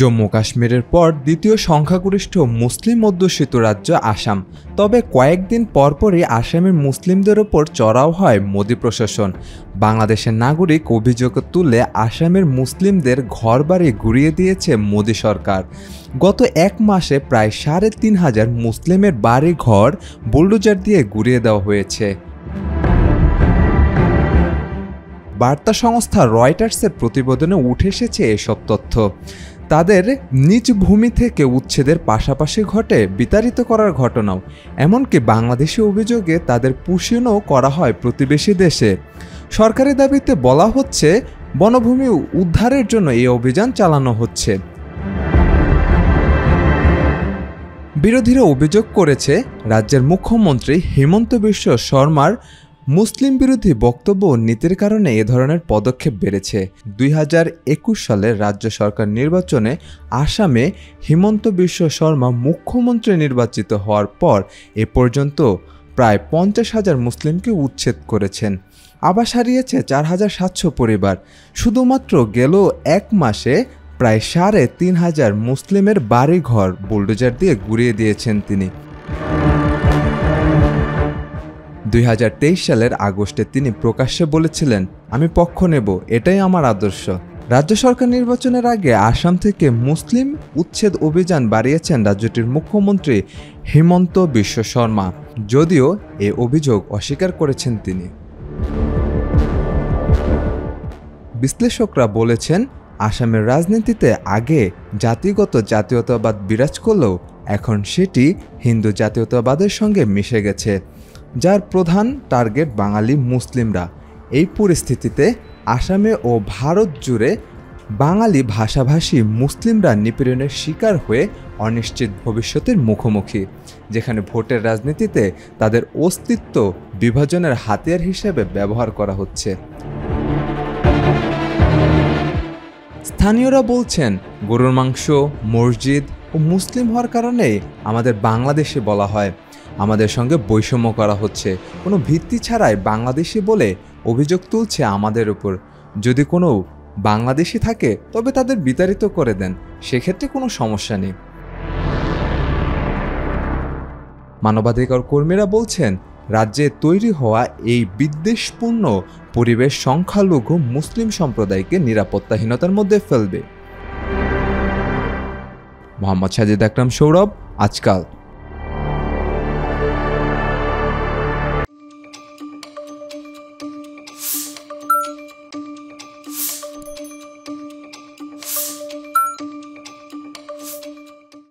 জম্মু কাশ্মীরের পর দ্বিতীয় সংখ্যাগরিষ্ঠ মুসলিম অধ্যুষিত রাজ্য আসাম। তবে কয়েকদিন পরপরই আসামের মুসলিমদের ওপর চড়াও হয় মোদি প্রশাসন। বাংলাদেশের নাগরিক অভিযোগ তুলে আসামের মুসলিমদের ঘরবাড়ি ঘুরিয়ে দিয়েছে মোদি সরকার। গত এক মাসে প্রায় ৩,৫০০ মুসলিমের বাড়ি ঘর বুলডোজার দিয়ে ঘুরিয়ে দেওয়া হয়েছে। বার্তা সংস্থা রয়টার্সের প্রতিবেদনে উঠে এসেছে এসব তথ্য। তাদের নিজ ভূমি থেকে উচ্ছেদের পাশাপাশি ঘটে বিতাড়িত করার ঘটনাও। এমনকি বাংলাদেশি অভিযোগে তাদের পুষিয়েও করা হয় প্রতিবেশী দেশে। সরকারি দাবিতে বলা হচ্ছে বনভূমি উদ্ধারের জন্য এই অভিযান চালানো হচ্ছে। বিরোধীরা অভিযোগ করেছে রাজ্যের মুখ্যমন্ত্রী হিমন্ত বিশ্ব শর্মার মুসলিম বিরোধী বক্তব্য ও নীতির কারণে এ ধরনের পদক্ষেপ বেড়েছে। ২০২১ সালের রাজ্য সরকার নির্বাচনে আসামে হিমন্ত বিশ্ব শর্মা মুখ্যমন্ত্রী নির্বাচিত হওয়ার পর এ পর্যন্ত প্রায় ৫০,০০০ মুসলিমকে উচ্ছেদ করেছেন। আবাস হারিয়েছে ৪,৭০০ পরিবার। শুধুমাত্র গেল এক মাসে প্রায় ৩,৫০০ মুসলিমের বাড়িঘর বুলডোজার দিয়ে ঘুরিয়ে দিয়েছেন তিনি। ২০২৩ সালের আগস্টে তিনি প্রকাশ্যে বলেছিলেন, আমি পক্ষ নেব, এটাই আমার আদর্শ। রাজ্য সরকার নির্বাচনের আগে আসাম থেকে মুসলিম উচ্ছেদ অভিযান বাড়িয়েছেন রাজ্যটির মুখ্যমন্ত্রী হিমন্ত বিশ্ব শর্মা, যদিও এ অভিযোগ অস্বীকার করেছেন তিনি। বিশ্লেষকরা বলেছেন, আসামের রাজনীতিতে আগে জাতীয়তাবাদ বিরাজ করলেও এখন সেটি হিন্দু জাতীয়তাবাদের সঙ্গে মিশে গেছে, যার প্রধান টার্গেট বাঙালি মুসলিমরা। এই পরিস্থিতিতে আসামে ও ভারত জুড়ে বাঙালি ভাষাভাষী মুসলিমরা নিপীড়নের শিকার হয়ে অনিশ্চিত ভবিষ্যতের মুখোমুখি, যেখানে ভোটের রাজনীতিতে তাদের অস্তিত্ব বিভাজনের হাতিয়ার হিসেবে ব্যবহার করা হচ্ছে। স্থানীয়রা বলছেন, গরুর মাংস, মসজিদ ও মুসলিম হওয়ার কারণে আমাদের বাংলাদেশে বলা হয়, আমাদের সঙ্গে বৈষম্য করা হচ্ছে। কোনো ভিত্তি ছাড়াই বাংলাদেশি বলে অভিযোগ তুলছে আমাদের উপর। যদি কোনো বাংলাদেশি থাকে তবে তাদের বিতাড়িত করে দেন, সেক্ষেত্রে কোনো সমস্যা নেই। মানবাধিকার কর্মীরা বলছেন, রাজ্যে তৈরি হওয়া এই বিদ্বেষপূর্ণ পরিবেশ সংখ্যালঘু মুসলিম সম্প্রদায়কে নিরাপত্তাহীনতার মধ্যে ফেলবে। মোহাম্মদ সাজিদ আকরাম সৌরভ, আজকাল।